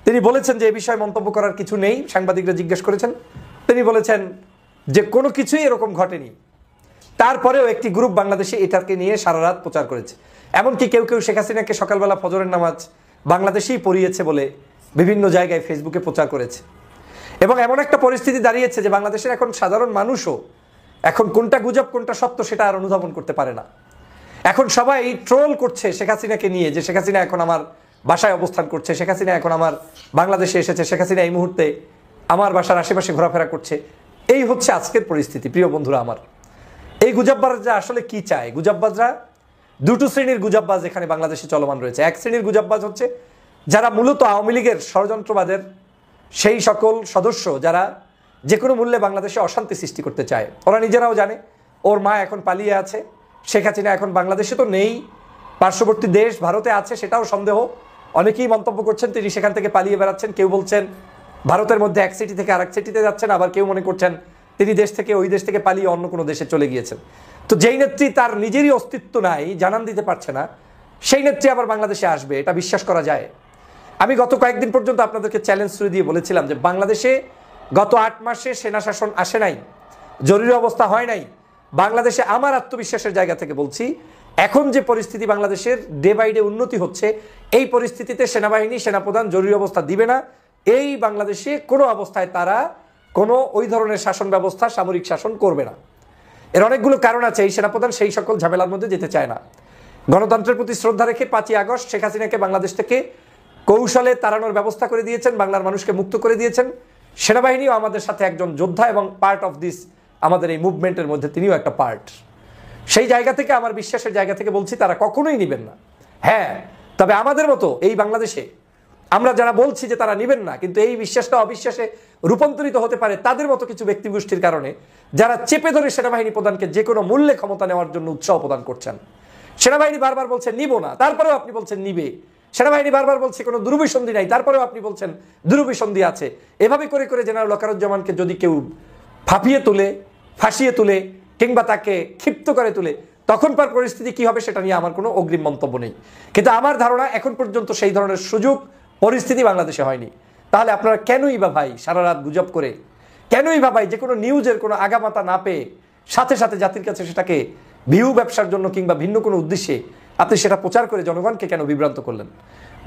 তিনি বলেছেন যে এই বিষয়ে মন্তব্য করার কিছু নেই। সাংবাদিকরা জিজ্ঞেস করেছেন, তিনি বলেছেন যে কোনো কিছুই এরকম ঘটেনি। তারপরেও একটি গ্রুপ বাংলাদেশে এটাকে নিয়ে সারা রাত প্রচার করেছে, এমনকি কেউ কেউ শেখ হাসিনাকে সকালবেলা ফজরের নামাজ বাংলাদেশেই পড়িয়েছে বলে বিভিন্ন জায়গায় ফেসবুকে প্রচার করেছে। এবং এমন একটা পরিস্থিতি দাঁড়িয়েছে যে বাংলাদেশের এখন সাধারণ মানুষও এখন কোনটা গুজব কোনটা সত্য সেটা আর অনুধাবন করতে পারে না। এখন সবাই ট্রোল করছে শেখ হাসিনাকে নিয়ে, যে শেখ হাসিনা এখন আমার বাসায় অবস্থান করছে, শেখ হাসিনা এখন আমার বাংলাদেশে এসেছে, শেখ হাসিনা এই মুহূর্তে আমার বাসার আশেপাশে ঘোরাফেরা করছে। এই হচ্ছে আজকের পরিস্থিতি। প্রিয় বন্ধুরা আমার, এই গুজববাজরা আসলে কি চায়? গুজববাজরা দুটো শ্রেণীর গুজববাজ এখানে বাংলাদেশে চলমান রয়েছে। এক শ্রেণীর গুজববাজ হচ্ছে যারা মূলত আওয়ামী লীগের ষড়যন্ত্রবাদের সেই সকল সদস্য যারা যে কোনো মূল্যে বাংলাদেশে অশান্তি সৃষ্টি করতে চায়। ওরা নিজেরাও জানে ওর মা এখন পালিয়ে আছে, শেখ হাসিনা এখন বাংলাদেশে তো নেই, পার্শ্ববর্তী দেশ ভারতে আছে, সেটাও সন্দেহ। অনেকেই মন্তব্য করছেন তিনি সেখান থেকে পালিয়ে বেড়াচ্ছেন, কেউ বলছেন ভারতের মধ্যে এক সিটি থেকে আরেক সিটিতে যাচ্ছেন, আবার কেউ মনে করছেন তিনি দেশ থেকে ওই দেশ থেকে পালিয়ে অন্য কোনো দেশে চলে গিয়েছেন। তো যেই নেত্রী তার নিজেরই অস্তিত্ব নাই, জানান দিতে পারছে না, সেই নেত্রী আবার বাংলাদেশে আসবে, এটা বিশ্বাস করা যায়? আমি গত কয়েকদিন পর্যন্ত আপনাদেরকে চ্যালেঞ্জ শুরু দিয়ে বলেছিলাম যে বাংলাদেশে গত 8 মাসে সেনা শাসন আসে নাই, জরুরি অবস্থা হয় নাই। বাংলাদেশে আমার আত্মবিশ্বাসের জায়গা থেকে বলছি, এখন যে পরিস্থিতি বাংলাদেশের ডে বাই ডে উন্নতি হচ্ছে, এই পরিস্থিতিতে সেনাবাহিনী সেনাপ্রধান জরুরি অবস্থা দিবে না। এই বাংলাদেশে কোনো অবস্থায় তারা কোনো ওই ধরনের শাসন ব্যবস্থা সামরিক শাসন করবে না। এর অনেকগুলো কারণ আছে। এই সেনাপ্রধান সেই সকল ঝামেলার মধ্যে যেতে চায় না। গণতন্ত্রের প্রতি শ্রদ্ধা রেখে 5ই আগস্ট শেখ হাসিনাকে বাংলাদেশ থেকে কৌশলে তাড়ানোর ব্যবস্থা করে দিয়েছেন, বাংলার মানুষকে মুক্ত করে দিয়েছেন। সেনাবাহিনীও আমাদের সাথে একজন যোদ্ধা এবং পার্ট অফ দিস আমাদের এই মুভমেন্টের মধ্যে তিনিও একটা পার্ট। সেই জায়গা থেকে, আমার বিশ্বাসের জায়গা থেকে বলছি, তারা কখনোই নেবেন না। হ্যাঁ, তবে আমাদের মতো এই বাংলাদেশে আমরা যারা বলছি যে তারা নেবেন না, কিন্তু এই বিশ্বাসটা অবিশ্বাসে রূপান্তরিত হতে পারে তাদের মতো কিছু ব্যক্তিগোষ্ঠীর কারণে, যারা চেপে ধরে সেনাবাহিনী প্রধানকে যে কোনো মূল্যে ক্ষমতা নেওয়ার জন্য উৎসাহ প্রদান করছেন। সেনাবাহিনী বারবার বলছে নিব না, তারপরেও আপনি বলছেন নিবে। সেনাবাহিনী বারবার বলছে কোনো দুরভিসন্ধি নাই, তারপরেও আপনি বলছেন দুরভিসন্ধি আছে। এভাবে করে করে জেনারেল ওয়াকারুজ্জামানকে যদি কেউ ফাঁপিয়ে তুলে, ফাঁসিয়ে তুলে, কিংবা তাকে ক্ষিপ্ত করে তুলে, তখনকার পরিস্থিতি কি হবে সেটা নিয়ে আমার কোনো অগ্রিম মন্তব্য নেই। কিন্তু আমার ধারণা এখন পর্যন্ত সেই ধরনের সুযোগ পরিস্থিতি বাংলাদেশে হয়নি। তাহলে আপনারা কেনই বা ভাই সারা রাত গুজব করে, কেনই বা ভাই যে কোনো নিউজের কোনো আগামাতা না পেয়ে সাথে সাথে জাতির কাছে সেটাকে ভিউ ব্যবসার জন্য কিংবা ভিন্ন কোনো উদ্দেশ্যে আপনি সেটা প্রচার করে জনগণকে কেন বিভ্রান্ত করলেন?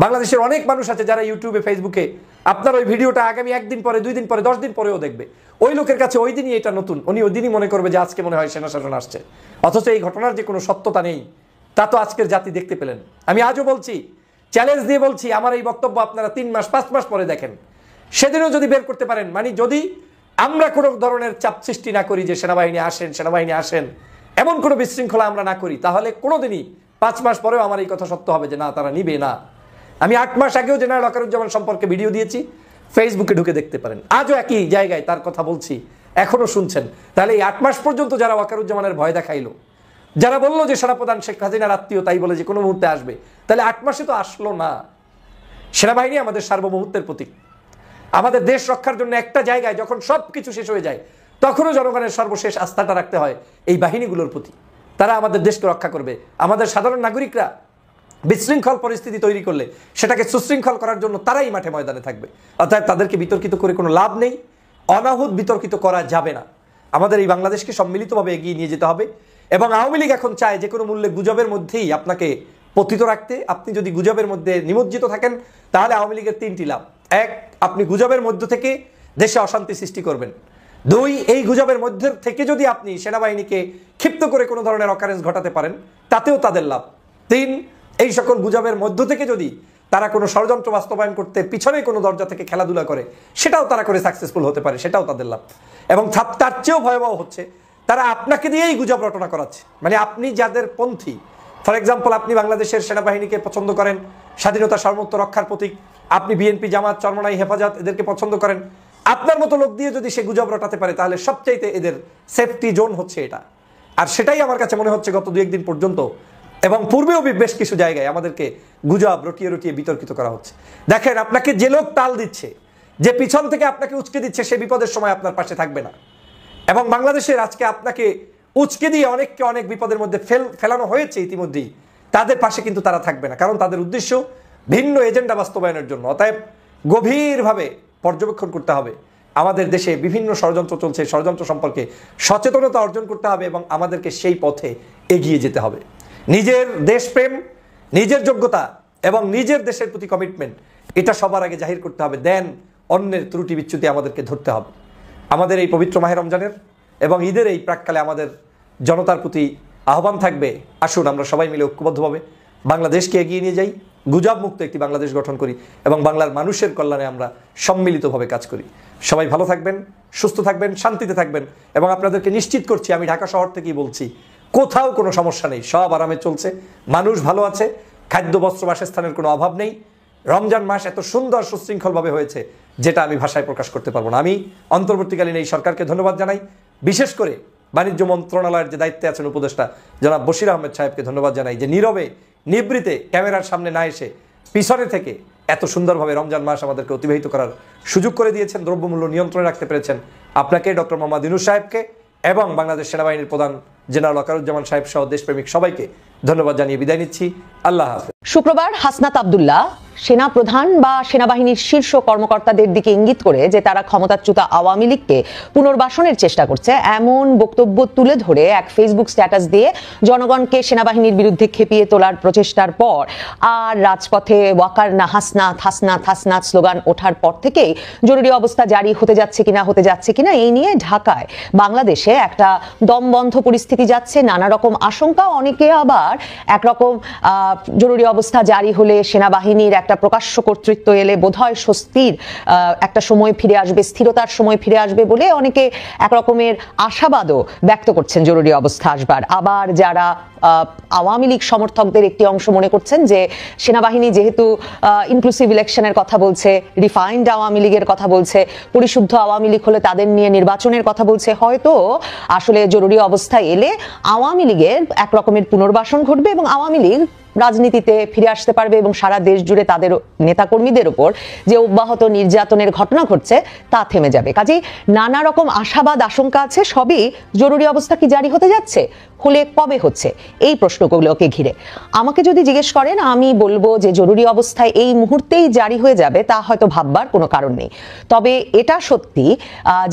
বাংলাদেশের অনেক মানুষ আছে যারা ইউটিউবে, ফেসবুকে আপনার ওই ভিডিওটা আগামী 1 দিন পরে, 2 দিন পরে, 10 দিন পরেও দেখবে। ওই লোকের কাছে ওই দিনই এটা নতুন, উনি ওই দিনই মনে করবে যে আজকে মনে হয় সেনা শাসন আসছে, অথচ এই ঘটনার যে কোনো সত্যতা নেই তা তো আজকের জাতি দেখতে পেলেন। আমি আজও বলছি, চ্যালেঞ্জ দিয়ে বলছি, আমার এই বক্তব্য আপনারা 3 মাস 5 মাস পরে দেখেন, সেদিনও যদি বের করতে পারেন, মানে যদি আমরা কোনো ধরনের চাপ সৃষ্টি না করি যে সেনাবাহিনী আসেন, সেনাবাহিনী আসেন, এমন কোনো বিশৃঙ্খলা আমরা না করি, তাহলে কোনোদিনই 5 মাস পরেও আমার এই কথা সত্য হবে যে না, তারা নিবে না। আমি 8 মাস আগেও জেনারেল ওয়াকারুজ্জামান সম্পর্কে ভিডিও দিয়েছি, ফেসবুকে ঢুকে দেখতে পারেন। আজও একই জায়গায় তার কথা বলছি, এখনো শুনছেন। তাহলে এই 8 মাস পর্যন্ত যারা ওয়াকারুজ্জামানের ভয় দেখাইলো, যারা বললো যে সেনাপ্রধান শেখ হাসিনার আত্মীয় তাই বলে যে কোনো মুহূর্তে আসবে, তাহলে 8 মাসে তো আসলো না। সেনাবাহিনী আমাদের সার্বভৌমত্বের প্রতীক। আমাদের দেশ রক্ষার জন্য একটা জায়গায় যখন সব কিছু শেষ হয়ে যায়, তখনও জনগণের সর্বশেষ আস্থাটা রাখতে হয় এই বাহিনীগুলোর প্রতি। তারা আমাদের দেশকে রক্ষা করবে। আমাদের সাধারণ নাগরিকরা বিশৃঙ্খল পরিস্থিতি তৈরি করলে সেটাকে সুশৃঙ্খল করার জন্য তারাই মাঠে ময়দানে থাকবে। অর্থাৎ তাদেরকে বিতর্কিত করে কোনো লাভ নেই, অনাহুত বিতর্কিত করা যাবে না। আমাদের এই বাংলাদেশকে সম্মিলিতভাবে এগিয়ে নিয়ে যেতে হবে। এবং আওয়ামী লীগ এখন চায় যে কোনো মূল্যে গুজবের মধ্যেই আপনাকে পতিত রাখতে। আপনি যদি গুজবের মধ্যে নিমজ্জিত থাকেন, তাহলে আওয়ামী লীগের 3টি লাভ। 1, আপনি গুজবের মধ্য থেকে দেশে অশান্তি সৃষ্টি করবেন। 2, এই গুজবের মধ্যে থেকে যদি আপনি সেনাবাহিনীকে ক্ষিপ্ত করে কোনো ধরনের অকারেন্স ঘটাতে পারেন, তাতেও তাদের লাভ। 3, এই সকল গুজবের মধ্য থেকে যদি তারা কোনো ষড়যন্ত্র বাস্তবায়ন করতে পিছনে কোনো দরজা থেকে খেলাধুলা করে, সেটাও তারা করে সাকসেসফুল হতে পারে, সেটাও তাদের লাভ। এবং তার চেয়েও ভয়াবহ হচ্ছে, তারা আপনাকে দিয়েই গুজব রটনা করাচ্ছে। মানে আপনি যাদের পন্থী, ফর এক্সাম্পল আপনি বাংলাদেশের সেনাবাহিনীকে পছন্দ করেন, স্বাধীনতা সার্বভৌমত্ব রক্ষার প্রতীক, আপনি বিএনপি, জামাত, চরমনাই, হেফাজত এদেরকে পছন্দ করেন, আপনার মতো লোক দিয়ে যদি সে গুজব রটাতে পারে, তাহলে সবচাইতে এদের সেফটি জোন হচ্ছে এটা। আর সেটাই আমার কাছে মনে হচ্ছে গত 2-1 দিন পর্যন্ত এবং পূর্বেও বেশ কিছু জায়গায় আমাদেরকে গুজব রটিয়ে রটিয়ে বিতর্কিত করা হচ্ছে। দেখেন, আপনাকে যে লোক তাল দিচ্ছে, যে পিছন থেকে আপনাকে উচকে দিচ্ছে, সে বিপদের সময় আপনার পাশে থাকবে না। এবং বাংলাদেশের আজকে আপনাকে উচকে দিয়ে অনেককে অনেক বিপদের মধ্যে ফেলানো হয়েছে ইতিমধ্যেই, তাদের পাশে কিন্তু তারা থাকবে না, কারণ তাদের উদ্দেশ্য ভিন্ন এজেন্ডা বাস্তবায়নের জন্য। অতএব গভীরভাবে পর্যবেক্ষণ করতে হবে। আমাদের দেশে বিভিন্ন ষড়যন্ত্র চলছে, ষড়যন্ত্র সম্পর্কে সচেতনতা অর্জন করতে হবে এবং আমাদেরকে সেই পথে এগিয়ে যেতে হবে। নিজের দেশপ্রেম, নিজের যোগ্যতা এবং নিজের দেশের প্রতি কমিটমেন্ট, এটা সবার আগে জাহির করতে হবে। দেন অন্যের ত্রুটি বিচ্যুতি আমাদেরকে ধরতে হবে। আমাদের এই পবিত্র মাহে রমজানের এবং ঈদের এই প্রাককালে আমাদের জনতার প্রতি আহ্বান থাকবে, আসুন আমরা সবাই মিলে ঐক্যবদ্ধভাবে বাংলাদেশকে এগিয়ে নিয়ে যাই, গুজব মুক্ত একটি বাংলাদেশ গঠন করি এবং বাংলার মানুষের কল্যাণে আমরা সম্মিলিতভাবে কাজ করি। সবাই ভালো থাকবেন, সুস্থ থাকবেন, শান্তিতে থাকবেন এবং আপনাদেরকে নিশ্চিত করছি, আমি ঢাকা শহর থেকেই বলছি, কোথাও কোনো সমস্যা নেই, সব আরামে চলছে, মানুষ ভালো আছে, খাদ্য, বস্ত্র, বাসস্থানের কোনো অভাব নেই। রমজান মাস এত সুন্দর সুশৃঙ্খলভাবে হয়েছে যেটা আমি ভাষায় প্রকাশ করতে পারবো না। আমি অন্তর্বর্তীকালীন এই সরকারকে ধন্যবাদ জানাই, বিশেষ করে বাণিজ্য মন্ত্রণালয়ের যে দায়িত্বে আছেন উপদেষ্টা জনাব বশির আহমেদ সাহেবকে ধন্যবাদ জানাই, যে নীরবে নিবৃতে ক্যামেরার সামনে না এসে পিছনে থেকে এত সুন্দরভাবে রমজান মাস আমাদেরকে অতিবাহিত করার সুযোগ করে দিয়েছেন, দ্রব্যমূল্য নিয়ন্ত্রণে রাখতে পেরেছেন। আপনাকে, ডক্টর মোহাম্মদ ইউনূস সাহেবকে এবং বাংলাদেশ সেনাবাহিনীর প্রধান জেনারেল ওয়াকারুজ্জামান সাহেব সহ দেশপ্রেমিক সবাইকে ধন্যবাদ জানিয়ে বিদায় নিচ্ছি। আল্লাহ হাফেজ। শুক্রবার হাসনাত আব্দুল্লাহ সেনা প্রধান বা সেনাবাহিনীর শীর্ষ কর্মকর্তাদের দিকে ইঙ্গিত করে যে তারা ক্ষমতাচ্যুত আওয়ামী লীগকে পুনর্বাসনের চেষ্টা করছে, এমন বক্তব্য তুলে ধরে এক ফেসবুক স্ট্যাটাস দিয়ে জনগণকে সেনাবাহিনীর বিরুদ্ধে খেপিয়ে তোলার প্রচেষ্টার পর আর রাজপথে ওয়াকার না হাসনাত, হাসনাত, হাসনাত স্লোগান ওঠার পর থেকেই জরুরি অবস্থা জারি হতে যাচ্ছে কিনা এই নিয়ে ঢাকায় বাংলাদেশে একটা দমবন্ধ পরিস্থিতি যাচ্ছে। নানা রকম আশঙ্কা, অনেকে আবার আবার একরকম জরুরি অবস্থা জারি হলে সেনাবাহিনীর একটা প্রকাশ্য কর্তৃত্ব এলে বোধহয় স্বস্তির একটা সময় ফিরে আসবে, স্থিরতার সময় ফিরে আসবে বলে অনেকে একরকমের আশাবাদও ব্যক্ত করছেন জরুরি অবস্থা আসবার। আবার যারা আওয়ামী লীগ সমর্থকদের একটি অংশ মনে করছেন যে সেনাবাহিনী যেহেতু ইনক্লুসিভ ইলেকশনের কথা বলছে, রিফাইন্ড আওয়ামী লীগের কথা বলছে, পরিশুদ্ধ আওয়ামী লীগ হলে তাদের নিয়ে নির্বাচনের কথা বলছে, হয়তো আসলে জরুরি অবস্থা এলে আওয়ামী লীগের এক রকমের পুনর্বাসন ঘটবে এবং আওয়ামী লীগ রাজনীতিতে ফিরে আসতে পারবে এবং সারা দেশ জুড়ে তাদের নেতাকর্মীদের উপর যে অব্যাহত নির্যাতনের ঘটনা ঘটছে তা থেমে যাবে। কাজেই নানা রকম আশাবাদ আশঙ্কা আছে। সবই জরুরি অবস্থা কি জারি হতে যাচ্ছে, হলে কবে হচ্ছে, এই প্রশ্নগুলোকে ঘিরে আমাকে যদি জিজ্ঞেস করেন, আমি বলবো যে জরুরি অবস্থায় এই মুহূর্তেই জারি হয়ে যাবে তা হয়তো ভাববার কোনো কারণ নেই। তবে এটা সত্যি,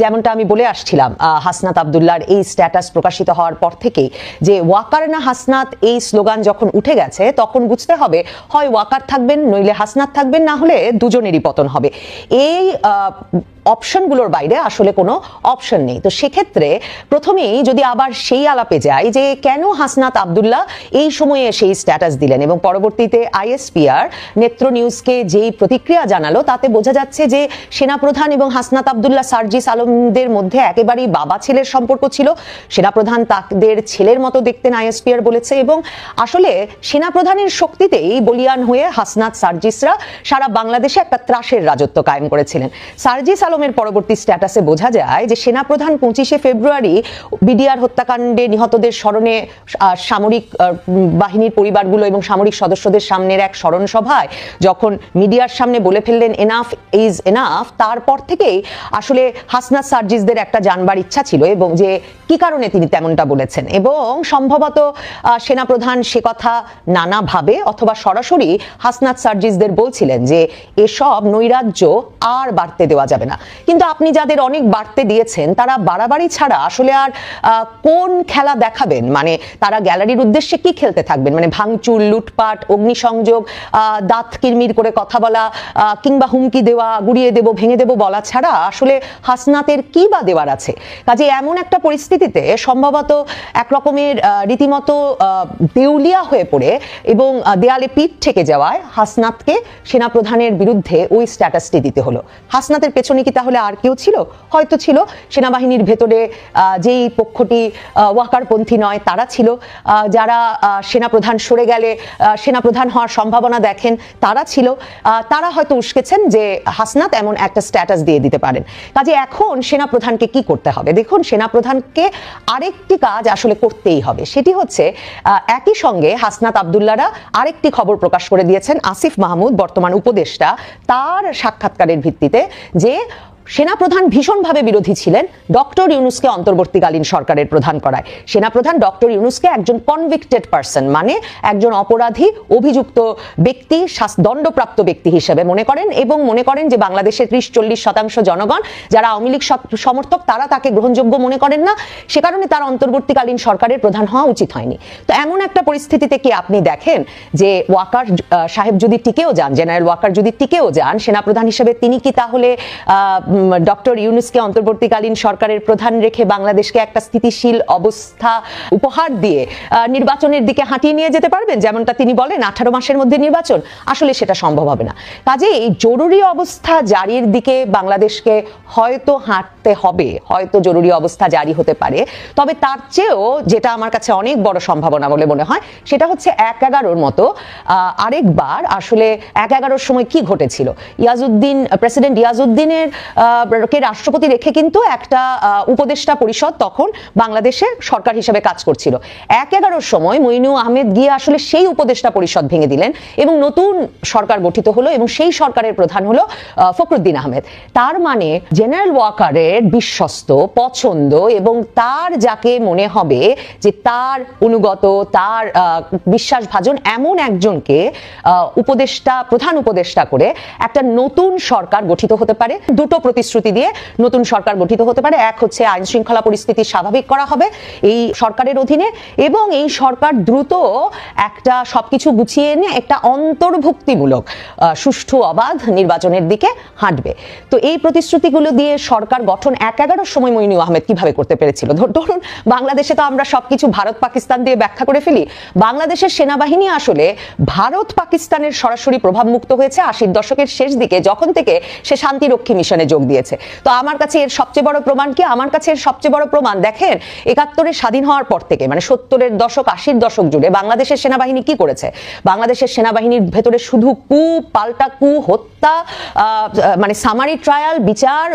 যেমনটা আমি বলে আসছিলাম, হাসনাত আব্দুল্লাহর এই স্ট্যাটাস প্রকাশিত হওয়ার পর থেকেই যে ওয়াকার না হাসনাত এই স্লোগান যখন উঠে গেছে তখন বুঝতে হবে হয় ওয়াকার থাকবেন নইলে হাসনাত থাকবেন, না হলে দুজনেরই পতন হবে। এই অপশনগুলোর বাইরে আসলে কোনো অপশন নেই। তো সেক্ষেত্রে প্রথমেই যদি আবার সেই আলাপে যাই যে কেন হাসনাত আব্দুল্লাহ এই সময়ে সেই স্ট্যাটাস দিলেন এবং পরবর্তীতে আইএসপিআর নেত্র নিউজকে যেই প্রতিক্রিয়া জানালো তাতে বোঝা যাচ্ছে যে সেনাপ্রধান এবং হাসনাত আব্দুল্লাহ সার্জিস আলমদের মধ্যে একেবারেই বাবা ছেলের সম্পর্ক ছিল। সেনাপ্রধান তাদের ছেলের মতো দেখতেন আইএসপিআর বলেছে, এবং আসলে সেনাপ্রধানের শক্তিতেই বলিয়ান হয়ে হাসনাত সার্জিসরা সারা বাংলাদেশে একটা ত্রাসের রাজত্ব কায়েম করেছিলেন। সার্জিস আলমের পরবর্তী স্ট্যাটাসে বোঝা যায় যে সেনাপ্রধান 25শে ফেব্রুয়ারি বিডিআর হত্যাকাণ্ডে নিহতদের স্মরণে সামরিক বাহিনীর পরিবারগুলো এবং সামরিক সদস্যদের সামনের এক স্মরণ সভায় যখন মিডিয়ার সামনে বলে ফেললেন এনাফ ইজ এনাফ, তারপর থেকেই আসলে হাসনাত সার্জিসদের একটা জানবার ইচ্ছা ছিল এবং যে কি কারণে তিনি তেমনটা বলেছেন, এবং সম্ভবত সেনাপ্রধান সে কথা নানাভাবে অথবা সরাসরি হাসনাত সার্জিসদের বলছিলেন যে এসব নৈরাজ্য আর বাড়তে দেওয়া যাবে না। কিন্তু আপনি যাদের অনেক বাড়তে দিয়েছেন তারা বাড়াবাড়ি ছাড়া আসলে আর কোন খেলা দেখাবেন, মানে তারা গ্যালারির উদ্দেশ্যে কি খেলতে থাকবেন, মানে ভাঙচুর, লুটপাট, অগ্নিসংযোগ, দাঁত কিরমির করে কথা বলা কিংবা হুমকি দেওয়া, গুড়িয়ে দেব, ভেঙে দেব বলা ছাড়া আসলে হাসনাতের কি বা দেওয়ার আছে। কাজে এমন একটা পরিস্থিতিতে সম্ভবত এক রকমের রীতিমতো দেউলিয়া হয়ে পড়ে এবং দেয়ালে পিঠ ঠেকে যাওয়ায় হাসনাতকে সেনাপ্রধানের বিরুদ্ধে ওই স্ট্যাটাসটি দিতে হলো। হাসনাতের পেছনে কি তাহলে আর কেউ ছিল? হয়তো ছিল। সেনাবাহিনীর ভেতরে যেই পক্ষটি ওয়াকারপন্থী নয় তারা ছিল, যারা সেনাপ্রধান সরে গেলে সেনাপ্রধান হওয়ার সম্ভাবনা দেখেন তারা ছিল, তারা হয়তো উস্কেছেন যে হাসনাত এমন একটা স্ট্যাটাস দিয়ে দিতে পারেন। কাজে এখন সেনাপ্রধানকে কি করতে হবে? দেখুন, সেনাপ্রধানকে আরেকটি কাজ আসলে করতেই হবে, সেটি হচ্ছে একই সঙ্গে হাসনাত আব্দুল্লাহরা আরেকটি খবর প্রকাশ করে দিয়েছেন, আসিফ মাহমুদ বর্তমান উপদেষ্টা তার সাক্ষাৎকারের ভিত্তিতে, যে সেনাপ্রধান ভীষণভাবে বিরোধী ছিলেন ডক্টর ইউনূসকে অন্তর্বর্তীকালীন সরকারের প্রধান করায়। সেনাপ্রধান ডক্টর ইউনূসকে একজন কনভিক্টেড পারসন, মানে একজন অপরাধী, অভিযুক্ত ব্যক্তি, দণ্ডপ্রাপ্ত ব্যক্তি হিসেবে মনে করেন, এবং মনে করেন যে বাংলাদেশের 30-40% জনগণ যারা আওয়ামী লীগ সমর্থক তারা তাকে গ্রহণযোগ্য মনে করেন না, সে কারণে তার অন্তর্বর্তীকালীন সরকারের প্রধান হওয়া উচিত হয়নি। তো এমন একটা পরিস্থিতিতে কি আপনি দেখেন যে ওয়াকার সাহেব যদি টিকেও যান, জেনারেল ওয়াকার যদি টিকেও যান সেনাপ্রধান হিসেবে, তিনি কি তাহলে ডক্টর ইউনূসকে অন্তর্বর্তীকালীন সরকারের প্রধান রেখে বাংলাদেশকে একটা স্থিতিশীল অবস্থা উপহার দিয়ে নির্বাচনের দিকে হাঁটিয়ে নিয়ে যেতে পারবেন? যেমনটা তিনি বলেন 18 মাসের মধ্যে নির্বাচন, আসলে সেটা সম্ভব হবে না। কাজেই জরুরি অবস্থা জারির দিকে বাংলাদেশকে হয়তো হাঁটতে হবে, হয়তো জরুরি অবস্থা জারি হতে পারে। তবে তার চেয়েও যেটা আমার কাছে অনেক বড় সম্ভাবনা বলে মনে হয় সেটা হচ্ছে 1/11 মতো আরেকবার আসলে 1/11 সময় কি ঘটেছিল, ইয়াজউদ্দিন, প্রেসিডেন্ট ইয়াজউদ্দিনের কে রাষ্ট্রপতি রেখে কিন্তু একটা উপদেষ্টা পরিষদ তখন বাংলাদেশের সরকার হিসেবে কাজ করছিল। 1/11 সময় মইনু আহমেদ গিয়ে আসলে সেই উপদেষ্টা পরিষদ ভেঙে দিলেন এবং নতুন সরকার গঠিত হলো এবং সেই সরকারের প্রধান হলো ফখরুদ্দিন আহমেদ। তার মানে জেনারেল ওয়াকারের বিশ্বস্ত, পছন্দ এবং তার যাকে মনে হবে যে তার অনুগত, তার বিশ্বাসভাজন এমন একজনকে উপদেষ্টা, প্রধান উপদেষ্টা করে একটা নতুন সরকার গঠিত হতে পারে। দুটো প্রতিশ্রুতি দিয়ে নতুন সরকার গঠিত হতে পারে। এক হচ্ছে আইন শৃঙ্খলা পরিস্থিতি স্বাভাবিক করা হবে এই সরকারের অধীনে, এবং এই সরকার দ্রুত একটা সবকিছু গুছিয়ে এনে একটা অন্তর্ভুক্তিমূলক সুষ্ঠু অবাধ নির্বাচনের দিকে হাঁটবে। তো এই প্রতিশ্রুতিগুলো দিয়ে সরকার গঠন ১-১১ সময় মইনুল আহমেদ কিভাবে করতে পেরেছিল? ধরুন বাংলাদেশে তো আমরা সবকিছু ভারত পাকিস্তান দিয়ে ব্যাখ্যা করে ফেলি। বাংলাদেশের সেনাবাহিনী আসলে ভারত পাকিস্তানের সরাসরি প্রভাব মুক্ত হয়েছে ৮০ দশকের শেষ দিকে, যখন থেকে সে শান্তিরক্ষী মিশনে যোগ দিয়েছে। তো আমার কাছে এর সবচেয়ে বড় প্রমাণ কি? আমার কাছে এর সবচেয়ে বড় প্রমাণ দেখেন ৭১-এর স্বাধীন হওয়ার পর থেকে, মানে ৭০-এর দশক ৮০-র দশক জুড়ে বাংলাদেশের সেনাবাহিনী কি করেছে? বাংলাদেশের সেনাবাহিনীর ভেতরে শুধু কু, পাল্টা কু, হত্যা, মানে সামারি ট্রায়াল, বিচার,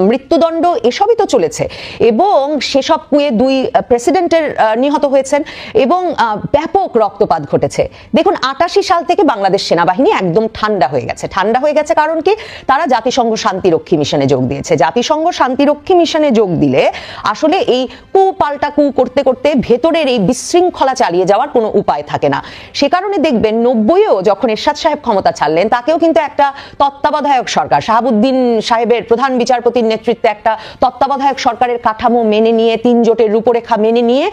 মৃত্যুদণ্ড এসবই তো চলেছে, এবং সেসব কুয়ে 2 প্রেসিডেন্টের নিহত হয়েছেন এবং ব্যাপক রক্তপাত ঘটেছে। দেখুন ৮৮ সাল থেকে বাংলাদেশ সেনাবাহিনী একদম ঠান্ডা হয়ে গেছে। ঠান্ডা হয়ে গেছে কারণ কি? তারা জাতিসংঘ শান্তিরক্ষী মিশনে যোগ দিয়েছে। জাতিসংঘ শান্তিরক্ষী মিশনে যোগ দিলে আসলে এই কু পাল্টা কু করতে করতে ভেতরের এই বিশৃঙ্খলা চালিয়ে যাওয়ার কোনো উপায় থাকে না। সে কারণে দেখবেন ৯০-এও যখন এরশাদ সাহেব ক্ষমতা ছাড়লেন, তাকেও কিন্তু একটা তত্ত্বাবধায়ক সরকার, শাহাবুদ্দিন সাহেবের প্রধান বিচারপতির নেতৃত্বে একটা তত্ত্বাবধায়ক সরকারের কাঠামো মেনে নিয়ে, ৩ জোটের রূপরেখা মেনে নিয়ে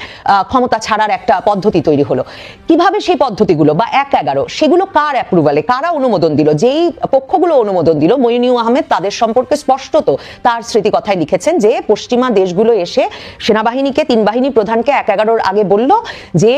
ক্ষমতা ছাড়ার একটা পদ্ধতি তৈরি হলো। কিভাবে সেই পদ্ধতিগুলো বা ১-১১ সেগুলো কার অ্যাপ্রুভালে, কারা অনুমোদন দিল? যেই পক্ষগুলো অনুমোদন দিল মইনুল আহমেদ তাদের সম্পর্কে স্পষ্টত তার স্মৃতিকথায় লিখেছেন যে পশ্চিমা দেশগুলো এসে সেনাবাহিনীকে, ৩ বাহিনী প্রধানকে ১-১১ আগে বলল যে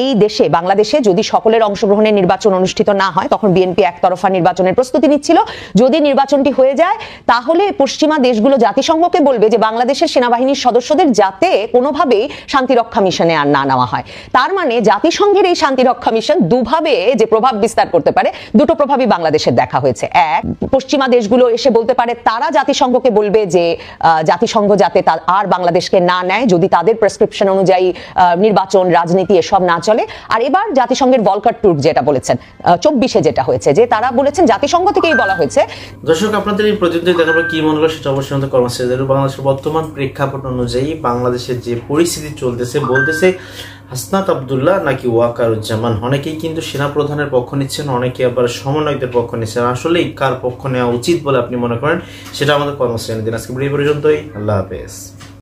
এই দেশে বাংলাদেশে যদি সকলের অংশগ্রহণে নির্বাচন অনুষ্ঠিত না হয়, তখন বিএনপি একতরফা নির্বাচনের প্রস্তুতি নিচ্ছিল, যদি নির্বাচনটি হয়ে যায় তাহলে পশ্চিমা দেশগুলো জাতিসংঘকে বলবে যে বাংলাদেশের সেনাবাহিনীর সদস্যদের যাতে কোনোভাবেই শান্তিরক্ষা মিশনে আর না নেওয়া হয়। তার মানে জাতিসংঘের এই শান্তিরক্ষা মিশন দুভাবে যে প্রভাব বিস্তার করতে পারে, দুটো প্রভাবই বাংলাদেশের দেখা হয়েছে। এক, পশ্চিমা দেশগুলো এসে বলতে পারে, তারা জাতিসংঘকে বলবে যে জাতিসংঘ যাতে আর বাংলাদেশকে না নেয় যদি তাদের প্রেসক্রিপশন অনুযায়ী নির্বাচন, রাজনীতি এসব না চলে। আর এবার জাতিসংঘের ভলকার টুর্ক যেটা বলেছেন ২৪-এ যেটা হয়েছে, যে তারা বলেছেন জাতিসংঘ থেকেই বলা হয়েছে। দর্শক, আপনাদের এই প্রতিনিধি দেখার কি মনে হলো সেটা অবশ্যই আমাদের কর্মসূচিতে। বাংলাদেশের বর্তমান প্রেক্ষাপট অনুযায়ী বাংলাদেশের যে পরিস্থিতি চলতেছে, বলতেছে হাসনাত আব্দুল্লাহ নাকি ওয়াকারুজ্জামান। অনেকেই কিন্তু সেনাপ্রধানের পক্ষ নিচ্ছেন, অনেকে আবার সমন্বয়কদের পক্ষ নিচ্ছেন। আসলে কার পক্ষ নেওয়া উচিত বলে আপনি মনে করেন সেটা আমাদের কর্মসূচি দিন। আজকে এই পর্যন্তই। আল্লাহ হাফেজ।